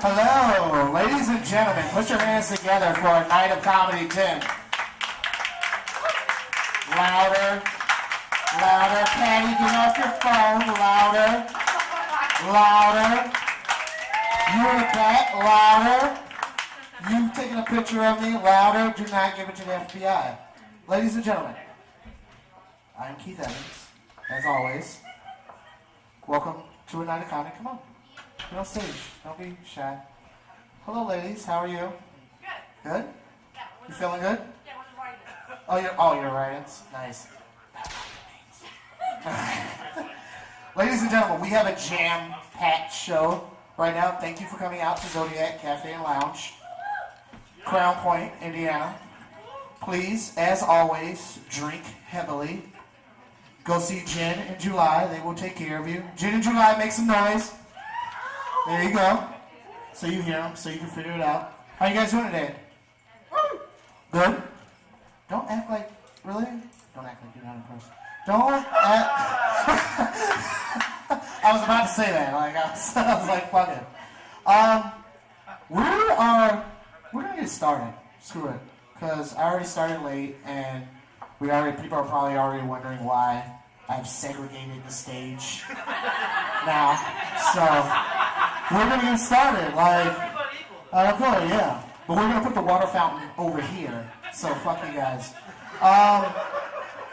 Hello, ladies and gentlemen, put your hands together for a night of comedy 10. Louder, louder, Patty, get off your phone, louder, louder. You in the back, louder. You taking a picture of me, louder. Do not give it to the FBI. Ladies and gentlemen, I'm Keith Evans, as always. Welcome to a night of comedy. Come on, get on stage. Don't be shy. Hello, ladies. How are you? Good. Good? Yeah. You feeling good? Yeah, we're the writers. Oh, you're write-ins. Nice. Ladies and gentlemen, we have a jam-packed show right now. Thank you for coming out to Zodiac Café and Lounge, Crown Point, Indiana. Please, as always, drink heavily. Go see Jen in July. They will take care of you. Jen in July, make some noise. There you go. So you hear them, so you can figure it out. How you guys doing today? Good? Don't act like, really? Don't act like you're not impressed. Don't act. I was about to say that. Like I was like, fuck it. We're gonna get started. Screw it. Because I already started late, and people are probably already wondering why I've segregated the stage now. So we're gonna get started. Like, okay, yeah. But we're gonna put the water fountain over here. So fuck you guys.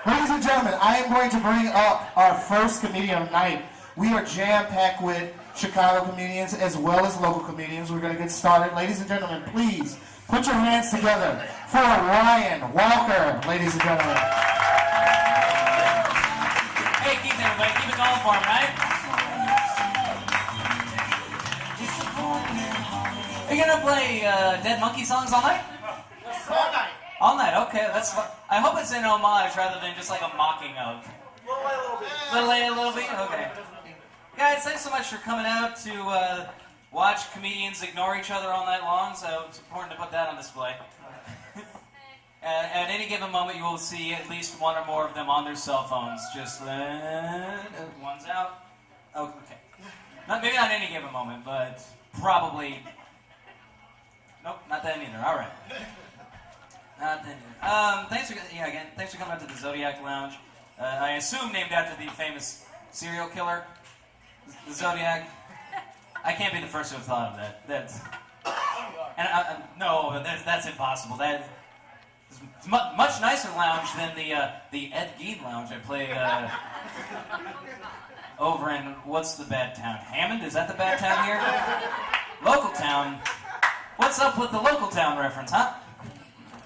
Ladies and gentlemen, I am going to bring up our first comedian of the night. We are jam-packed with Chicago comedians as well as local comedians. We're going to get started. Ladies and gentlemen, please put your hands together for Ryan Walker, ladies and gentlemen. Hey, keep it, everybody. Keep it going for him, right? Are you going to play Dead Monkey songs all night? All night. All night, okay. That's fun. I hope it's an homage rather than just like a mocking of. Little late, a little bit? Okay. Guys, thanks so much for coming out to watch comedians ignore each other all night long, so it's important to put that on display. At any given moment, you will see at least one or more of them on their cell phones. Just, one's out. Oh, okay. Maybe not any given moment, but probably... Nope, not then either. All right. Not then either. Thanks for coming out to the Zodiac Lounge. I assume named after the famous serial killer, the Zodiac. I can't be the first to have thought of that. That's impossible. That is much nicer lounge than the Ed Gein lounge I played over in, what's the bad town? Hammond? Is that the bad town here? Local town. What's up with the local town reference, huh?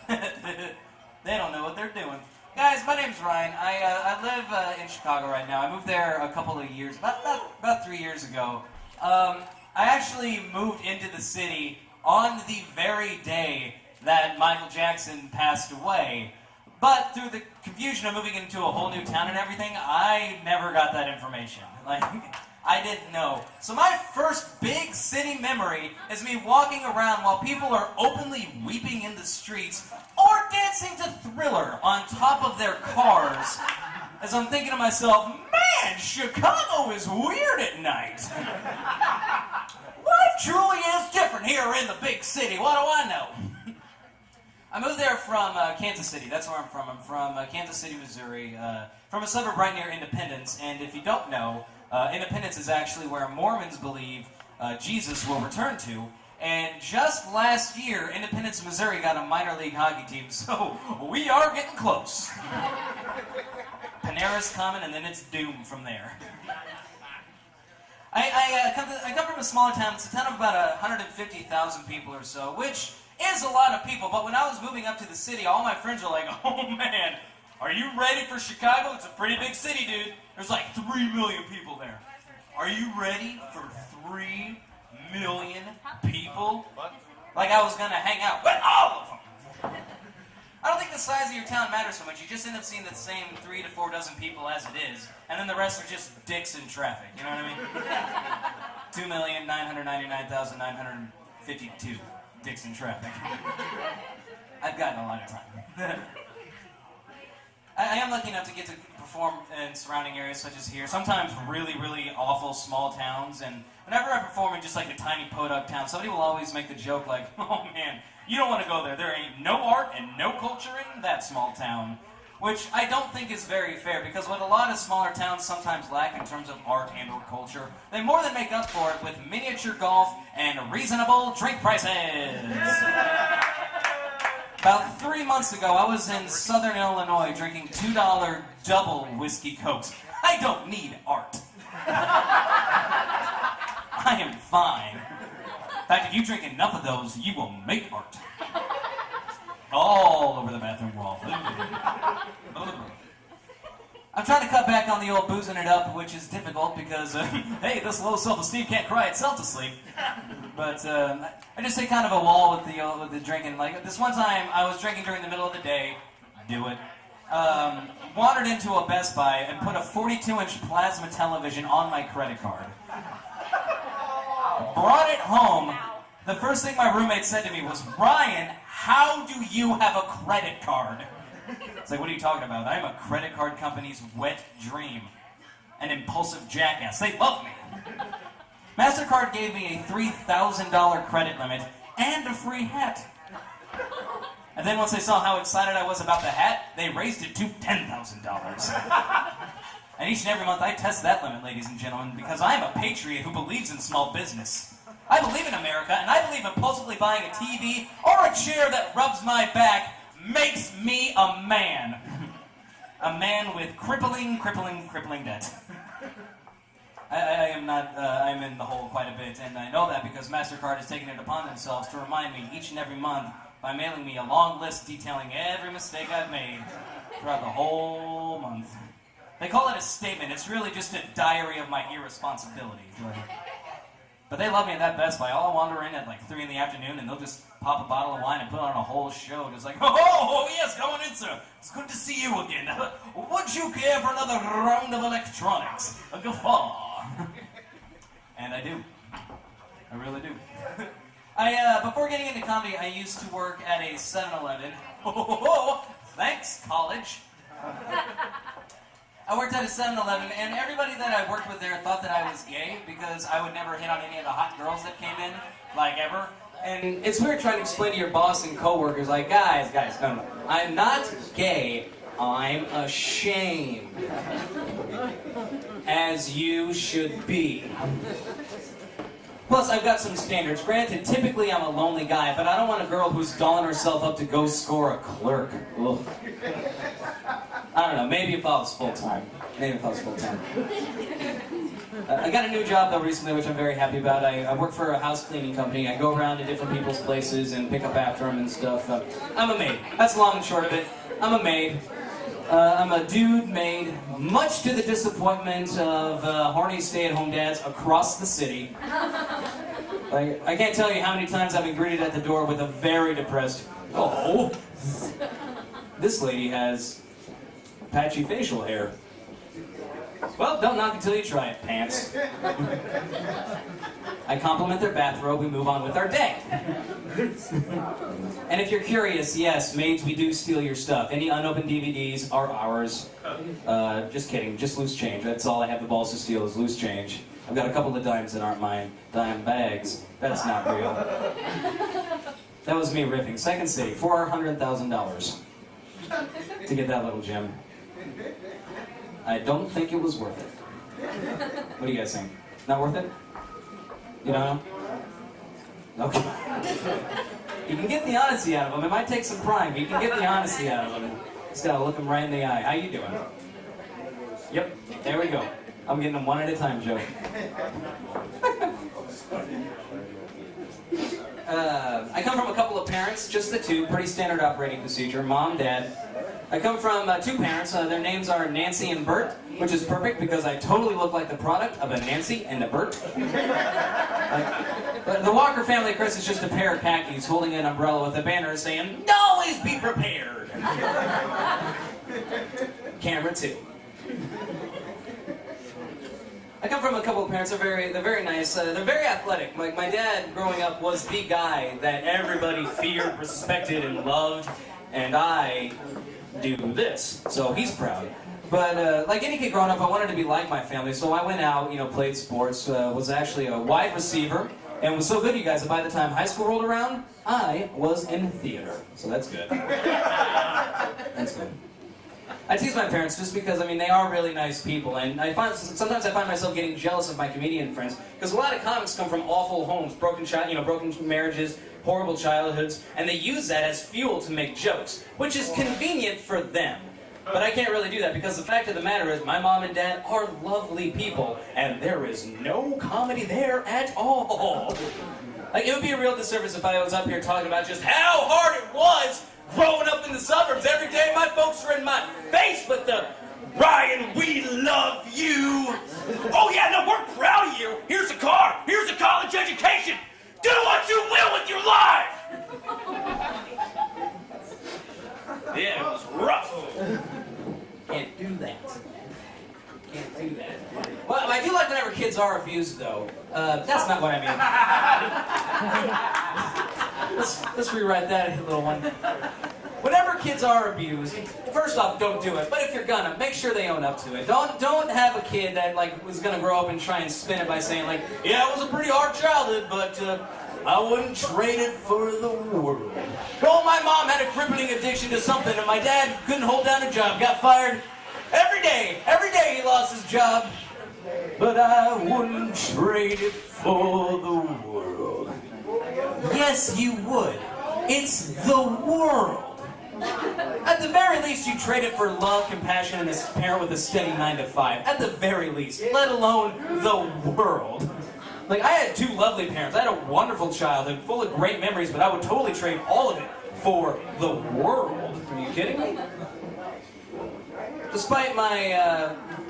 They don't know what they're doing. Guys, my name's Ryan. I live in Chicago right now. I moved there a couple of years, about 3 years ago. I actually moved into the city on the very day that Michael Jackson passed away. But through the confusion of moving into a whole new town and everything, I never got that information. Like, I didn't know. So my first big city memory is me walking around while people are openly weeping in the streets or dancing to Thriller on top of their cars. As I'm thinking to myself, man, Chicago is weird at night. Life truly is different here in the big city. What do I know? I moved there from Kansas City. That's where I'm from. I'm from Kansas City, Missouri, from a suburb right near Independence. And if you don't know, Independence is actually where Mormons believe Jesus will return to. And just last year, Independence, Missouri got a minor league hockey team, so we are getting close. Panera's coming, and then it's doomed from there. I come from a smaller town. It's a town of about 150,000 people or so, which is a lot of people. But when I was moving up to the city, all my friends are like, oh man, are you ready for Chicago? It's a pretty big city, dude. There's like 3 million people there. Are you ready for 3 million people? Like I was gonna hang out with all of them. I don't think the size of your town matters so much. You just end up seeing the same 3 to 4 dozen people as it is, and then the rest are just dicks in traffic. You know what I mean? 2,999,952 dicks in traffic. I've gotten a lot of time. I am lucky enough to get to perform in surrounding areas such as here. Sometimes really, really awful small towns. And whenever I perform in just like a tiny podunk town, somebody will always make the joke like, oh man, you don't want to go there. There ain't no art and no culture in that small town. Which I don't think is very fair, because what a lot of smaller towns sometimes lack in terms of art and or culture, they more than make up for it with miniature golf and reasonable drink prices. About 3 months ago, I was in southern Illinois drinking $2 double whiskey cokes. I don't need art. I am fine. In fact, if you drink enough of those, you will make art. All over the bathroom wall. I'm trying to cut back on the old boozing it up, which is difficult because, hey, this low self-esteem can't cry itself to sleep. But I just hit kind of a wall with the drinking. Like this one time, I was drinking during the middle of the day. Do it. Wandered into a Best Buy and put a 42-inch plasma television on my credit card. Brought it home. The first thing my roommate said to me was, Ryan, how do you have a credit card? It's like, what are you talking about? I'm a credit card company's wet dream. An impulsive jackass. They love me. MasterCard gave me a $3,000 credit limit and a free hat. And then once they saw how excited I was about the hat, they raised it to $10,000. And each and every month I test that limit, ladies and gentlemen, because I'm a patriot who believes in small business. I believe in America, and I believe impulsively buying a TV or a chair that rubs my back makes me a man. A man with crippling debt. I'm in the hole quite a bit, and I know that because MasterCard has taken it upon themselves to remind me each and every month by mailing me a long list detailing every mistake I've made throughout the whole month. They call it a statement. It's really just a diary of my irresponsibilities. But they love me at that Best Buy. I'll wander in at like 3 in the afternoon and they'll just pop a bottle of wine and put on a whole show. Just like, oh yes, come on in, sir. It's good to see you again. Would you care for another round of electronics? A guffaw. And I do. I really do. Before getting into comedy, I used to work at a 7-Eleven. Thanks, college. I worked at a 7-Eleven, and everybody that I worked with there thought that I was gay because I would never hit on any of the hot girls that came in, like ever. And it's weird trying to explain to your boss and coworkers, like, guys, no, I'm not gay. I'm ashamed. As you should be. Plus, I've got some standards. Granted, typically I'm a lonely guy, but I don't want a girl who's dolling herself up to go score a clerk. Ugh. I don't know, maybe if I was full-time. I got a new job, though, recently, which I'm very happy about. I work for a house cleaning company. I go around to different people's places and pick up after them and stuff. I'm a maid. That's long and short of it. I'm a maid. I'm a dude maid, much to the disappointment of horny stay-at-home dads across the city. Like, I can't tell you how many times I've been greeted at the door with a very depressed, oh, this lady has patchy facial hair. Well, don't knock until you try it, pants. I compliment their bathrobe, we move on with our day. And if you're curious, yes, maids, we do steal your stuff. Any unopened DVDs are ours. Just kidding, just loose change. That's all I have the balls to steal is loose change. I've got a couple of dimes that aren't mine. Dime bags. That's not real. That was me riffing. Second City, $400,000 to get that little gem. I don't think it was worth it. What do you guys think? Not worth it? You don't know? Okay. You can get the honesty out of them. It might take some prime, but you can get the honesty out of them. Just gotta look them right in the eye. How you doing? Yep, there we go. I'm getting them one at a time, Joe. I come from a couple of parents, just the two, pretty standard operating procedure, mom, dad. I come from 2 parents, their names are Nancy and Bert, which is perfect because I totally look like the product of a Nancy and a Bert. The Walker family crest is just a pair of khakis holding an umbrella with a banner saying, always be prepared! Camera 2. I come from a couple of parents, they're very nice, they're very athletic. Like my dad, growing up, was the guy that everybody feared, respected, and loved, and I do this. So he's proud. But like any kid growing up, I wanted to be like my family, so I went out, played sports, was actually a wide receiver, and was so good, you guys, that by the time high school rolled around, I was in theater. So that's good. That's good. I tease my parents just because, they are really nice people, and sometimes I find myself getting jealous of my comedian friends, because a lot of comics come from awful homes, broken marriages, horrible childhoods, and they use that as fuel to make jokes, which is convenient for them. But I can't really do that, because the fact of the matter is my mom and dad are lovely people, and there is no comedy there at all. Like, it would be a real disservice if I was up here talking about just how hard it was growing up in the suburbs. Every day my folks are in my face with the, "Ryan, we love you. Oh yeah, no, we're proud of you. Here's a car. Here's a college education. Do what you will with your life." Yeah, it was rough. Can't do that. Can't do that. Well, I do like whenever kids are abused, though. That's not what I mean. Let's rewrite that, little one. Whenever kids are abused, first off, don't do it. But if you're gonna, make sure they own up to it. Don't have a kid that was gonna grow up and try and spin it by saying "Yeah, it was a pretty hard childhood, but I wouldn't trade it for the world." Oh, my mom had a crippling addiction to something, and my dad couldn't hold down a job, got fired every day. Every day he lost his job. But I wouldn't trade it for the world. Yes, you would. It's the world. At the very least, you trade it for love, compassion, and a parent with a steady 9 to 5. At the very least, let alone the world. I had 2 lovely parents. I had a wonderful childhood, full of great memories, but I would totally trade all of it for the world. Are you kidding me? Despite my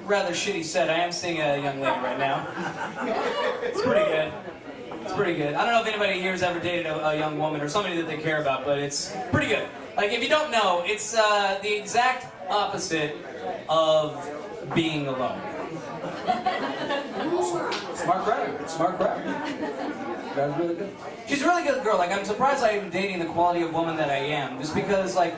rather shitty set, I am seeing a young lady right now. It's pretty good. It's pretty good. I don't know if anybody here has ever dated a young woman or somebody that they care about, but it's pretty good. If you don't know, it's the exact opposite of being alone. Smart crowd. Smart crowd. That's really good. She's a really good girl. I'm surprised I'm dating the quality of woman that I am. Just because, I'm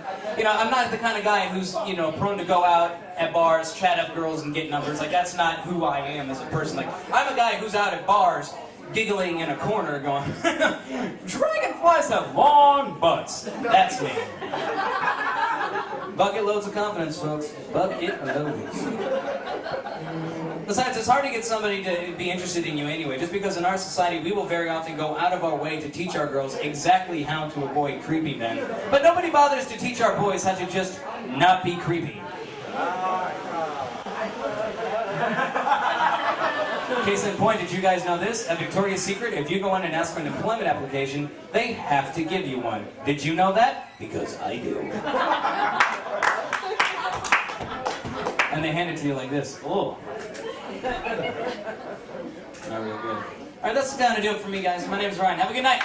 not the kind of guy who's, prone to go out at bars, chat up girls, and get numbers. That's not who I am as a person. I'm a guy who's out at bars, giggling in a corner, going, "Dragonflies have long butts." That's me. Bucket loads of confidence, folks. Bucket loads. Besides, it's hard to get somebody to be interested in you anyway, just because in our society we will very often go out of our way to teach our girls exactly how to avoid creepy men. But nobody bothers to teach our boys how to just not be creepy. Case in point, did you guys know this? At Victoria's Secret, if you go in and ask for an employment application, they have to give you one. Did you know that? Because I do. And they hand it to you like this. Oh. Not real good. Alright, that's gonna do it for me, guys. My name's Ryan. Have a good night.